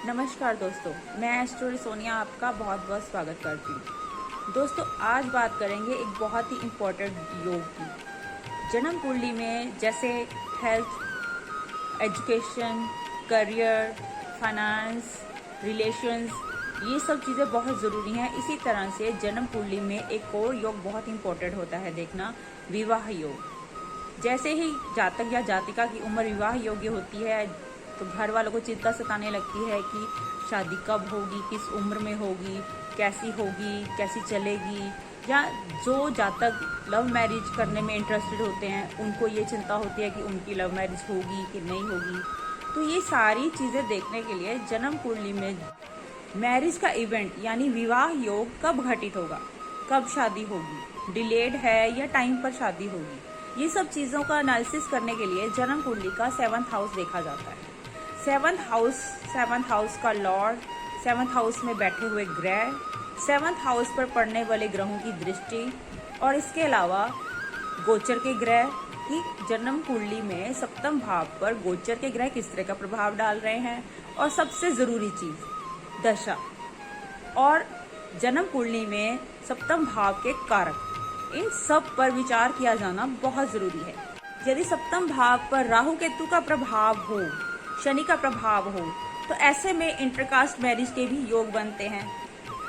नमस्कार दोस्तों, मैं एस्ट्रो सोनिया आपका बहुत बहुत स्वागत करती हूँ। दोस्तों, आज बात करेंगे एक बहुत ही इम्पोर्टेंट योग की। जन्म कुंडली में जैसे health, education, career, finance, relations, ये सब चीज़ें बहुत ज़रूरी हैं। इसी तरह से जन्म कुंडली में एक और योग बहुत इम्पोर्टेंट होता है देखना, विवाह योग। जैसे ही जातक या जातिका की उम्र विवाह योग्य होती है तो घर वालों को चिंता सताने लगती है कि शादी कब होगी, किस उम्र में होगी, कैसी चलेगी। या जो जातक लव मैरिज करने में इंटरेस्टेड होते हैं उनको ये चिंता होती है कि उनकी लव मैरिज होगी कि नहीं होगी। तो ये सारी चीज़ें देखने के लिए जन्म कुंडली में मैरिज का इवेंट यानी विवाह योग कब घटित होगा, कब शादी होगी, डिलेड है या टाइम पर शादी होगी, ये सब चीज़ों का एनालिसिस करने के लिए जन्म कुंडली का 7th हाउस देखा जाता है। 7th हाउस का लॉर्ड, 7th हाउस में बैठे हुए ग्रह, 7th हाउस पर पड़ने वाले ग्रहों की दृष्टि और इसके अलावा गोचर के ग्रह की जन्म कुंडली में सप्तम भाव पर गोचर के ग्रह किस तरह का प्रभाव डाल रहे हैं, और सबसे जरूरी चीज दशा और जन्म कुंडली में सप्तम भाव के कारक, इन सब पर विचार किया जाना बहुत जरूरी है। यदि सप्तम भाव पर राहु केतु का प्रभाव हो, शनि का प्रभाव हो, तो ऐसे में इंटरकास्ट मैरिज के भी योग बनते हैं।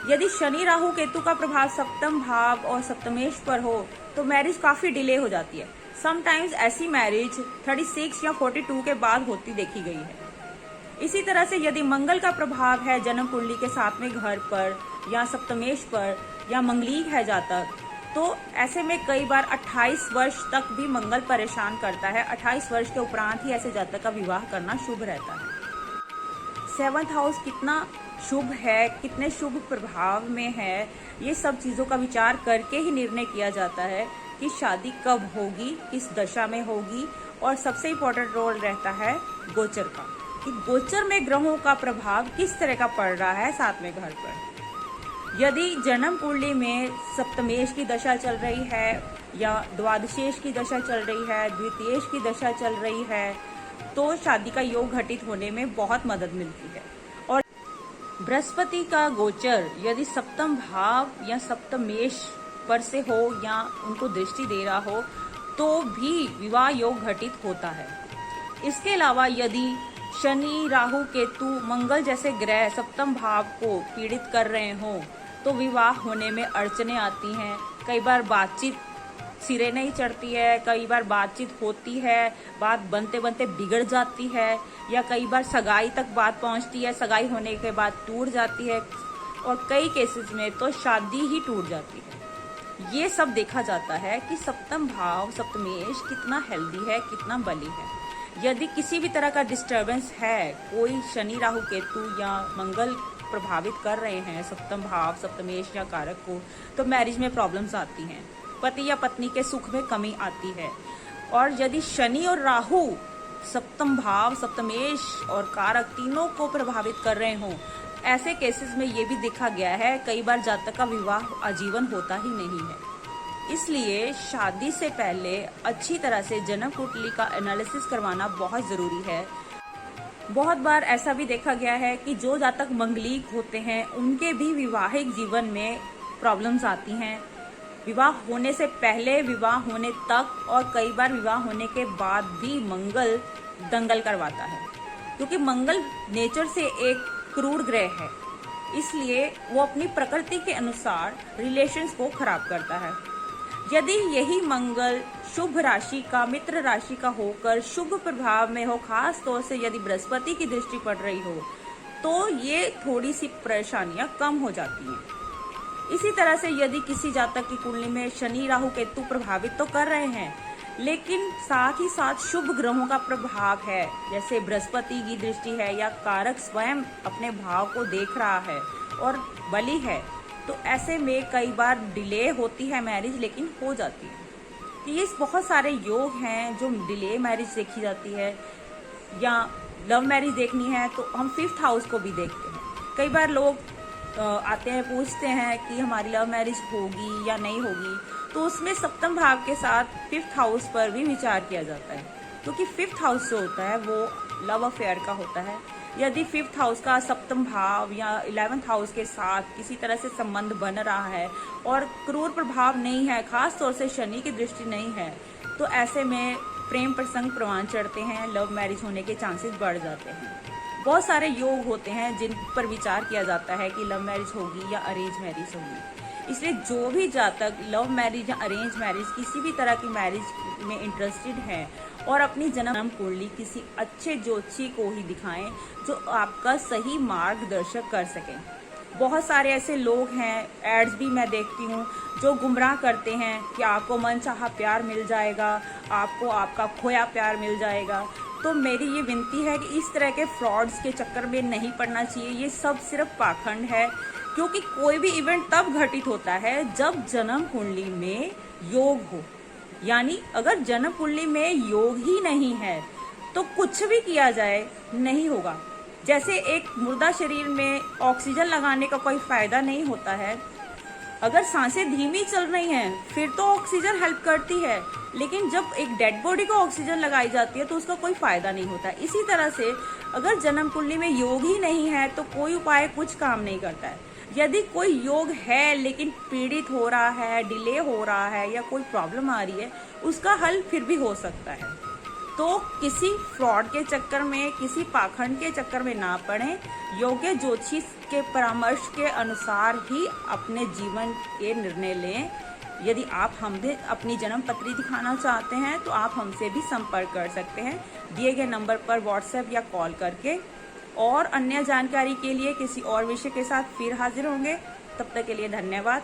यदि शनि राहु केतु का प्रभाव सप्तम भाव और सप्तमेश पर हो तो मैरिज काफी डिले हो जाती है। समटाइम्स ऐसी मैरिज 36 या 42 के बाद होती देखी गई है। इसी तरह से यदि मंगल का प्रभाव है जन्म कुंडली के 7वें घर पर या सप्तमेश पर या मंगलीक है जातक, तो ऐसे में कई बार 28 वर्ष तक भी मंगल परेशान करता है। 28 वर्ष के उपरांत ही ऐसे जातक का विवाह करना शुभ रहता है। 7th हाउस कितना शुभ है, कितने शुभ प्रभाव में है, ये सब चीजों का विचार करके ही निर्णय किया जाता है कि शादी कब होगी, किस दशा में होगी। और सबसे इम्पोर्टेंट रोल रहता है गोचर का, कि गोचर में ग्रहों का प्रभाव किस तरह का पड़ रहा है 7वें घर पर। यदि जन्म कुंडली में सप्तमेश की दशा चल रही है या द्वादशेश की दशा चल रही है, द्वितीयेश की दशा चल रही है, तो शादी का योग घटित होने में बहुत मदद मिलती है। और बृहस्पति का गोचर यदि सप्तम भाव या सप्तमेश पर से हो या उनको दृष्टि दे रहा हो तो भी विवाह योग घटित होता है। इसके अलावा यदि शनि, राहु, केतु, मंगल जैसे ग्रह सप्तम भाव को पीड़ित कर रहे हों तो विवाह होने में अड़चने आती हैं। कई बार बातचीत सिरे नहीं चढ़ती है, कई बार बातचीत होती है, बात बनते बनते बिगड़ जाती है, या कई बार सगाई तक बात पहुंचती है, सगाई होने के बाद टूट जाती है, और कई केसेस में तो शादी ही टूट जाती है। ये सब देखा जाता है कि सप्तम भाव सप्तमेश कितना हेल्दी है, कितना बली है। यदि किसी भी तरह का डिस्टरबेंस है, कोई शनि राहु केतु या मंगल प्रभावित कर रहे हैं सप्तम भाव सप्तमेश या कारक को, तो मैरिज में प्रॉब्लम्स आती हैं, पति या पत्नी के सुख में कमी आती है। और यदि शनि और राहु सप्तम भाव सप्तमेश और कारक तीनों को प्रभावित कर रहे हों, ऐसे केसेस में ये भी देखा गया है कई बार जातक का विवाह आजीवन होता ही नहीं है। इसलिए शादी से पहले अच्छी तरह से जन्म कुंडली का एनालिसिस करवाना बहुत जरूरी है। बहुत बार ऐसा भी देखा गया है कि जो जातक मंगलीक होते हैं उनके भी विवाहिक जीवन में प्रॉब्लम्स आती हैं, विवाह होने से पहले, विवाह होने तक, और कई बार विवाह होने के बाद भी मंगल दंगल करवाता है, क्योंकि मंगल नेचर से एक क्रूर ग्रह है। इसलिए वो अपनी प्रकृति के अनुसार रिलेशंस को खराब करता है। यदि यही मंगल शुभ राशि का, मित्र राशि का होकर शुभ प्रभाव में हो, खास तौर से यदि बृहस्पति की दृष्टि पड़ रही हो, तो ये थोड़ी सी परेशानियां कम हो जाती हैं। इसी तरह से यदि किसी जातक की कुंडली में शनि राहु केतु प्रभावित तो कर रहे हैं, लेकिन साथ ही साथ शुभ ग्रहों का प्रभाव है, जैसे बृहस्पति की दृष्टि है या कारक स्वयं अपने भाव को देख रहा है और बली है, तो ऐसे में कई बार डिले होती है मैरिज, लेकिन हो जाती है। तो ये बहुत सारे योग हैं जो डिले मैरिज देखी जाती है, या लव मैरिज देखनी है तो हम 5th हाउस को भी देखते हैं। कई बार लोग आते हैं, पूछते हैं कि हमारी लव मैरिज होगी या नहीं होगी, तो उसमें सप्तम भाव के साथ 5th हाउस पर भी विचार किया जाता है, क्योंकि 5th हाउस जो होता है वो लव अफेयर का होता है। यदि 5th हाउस का सप्तम भाव या 11th हाउस के साथ किसी तरह से संबंध बन रहा है और क्रूर प्रभाव नहीं है, खास तौर से शनि की दृष्टि नहीं है, तो ऐसे में प्रेम प्रसंग प्रवान चढ़ते हैं, लव मैरिज होने के चांसेस बढ़ जाते हैं। बहुत सारे योग होते हैं जिन पर विचार किया जाता है कि लव मैरिज होगी या अरेंज मैरिज होगी। इसलिए जो भी जातक लव मैरिज या अरेंज मैरिज किसी भी तरह की मैरिज में इंटरेस्टेड है और अपनी जन्म कुंडली किसी अच्छे ज्योतिषी को ही दिखाएं जो आपका सही मार्गदर्शक कर सकें। बहुत सारे ऐसे लोग हैं, एड्स भी मैं देखती हूँ, जो गुमराह करते हैं कि आपको मनचाहा प्यार मिल जाएगा, आपको आपका खोया प्यार मिल जाएगा। तो मेरी ये विनती है कि इस तरह के फ्रॉड्स के चक्कर में नहीं पड़ना चाहिए। ये सब सिर्फ पाखंड है, क्योंकि कोई भी इवेंट तब घटित होता है जब जन्म कुंडली में योग हो। यानी अगर जन्म कुंडली में योग ही नहीं है तो कुछ भी किया जाए नहीं होगा। जैसे एक मुर्दा शरीर में ऑक्सीजन लगाने का कोई फायदा नहीं होता है। अगर सांसें धीमी चल रही हैं फिर तो ऑक्सीजन हेल्प करती है, लेकिन जब एक डेड बॉडी को ऑक्सीजन लगाई जाती है तो उसका कोई फायदा नहीं होता। इसी तरह से अगर जन्म कुंडली में योग ही नहीं है तो कोई उपाय कुछ काम नहीं करता है। यदि कोई योग है लेकिन पीड़ित हो रहा है, डिले हो रहा है या कोई प्रॉब्लम आ रही है, उसका हल फिर भी हो सकता है। तो किसी फ्रॉड के चक्कर में, किसी पाखंड के चक्कर में ना पड़ें। योग्य ज्योतिषी के परामर्श के अनुसार ही अपने जीवन के निर्णय लें। यदि आप हमें अपनी जन्म पत्री दिखाना चाहते हैं तो आप हमसे भी संपर्क कर सकते हैं दिए गए नंबर पर व्हाट्सएप या कॉल करके। और अन्य जानकारी के लिए किसी और विषय के साथ फिर हाजिर होंगे। तब तक के लिए धन्यवाद।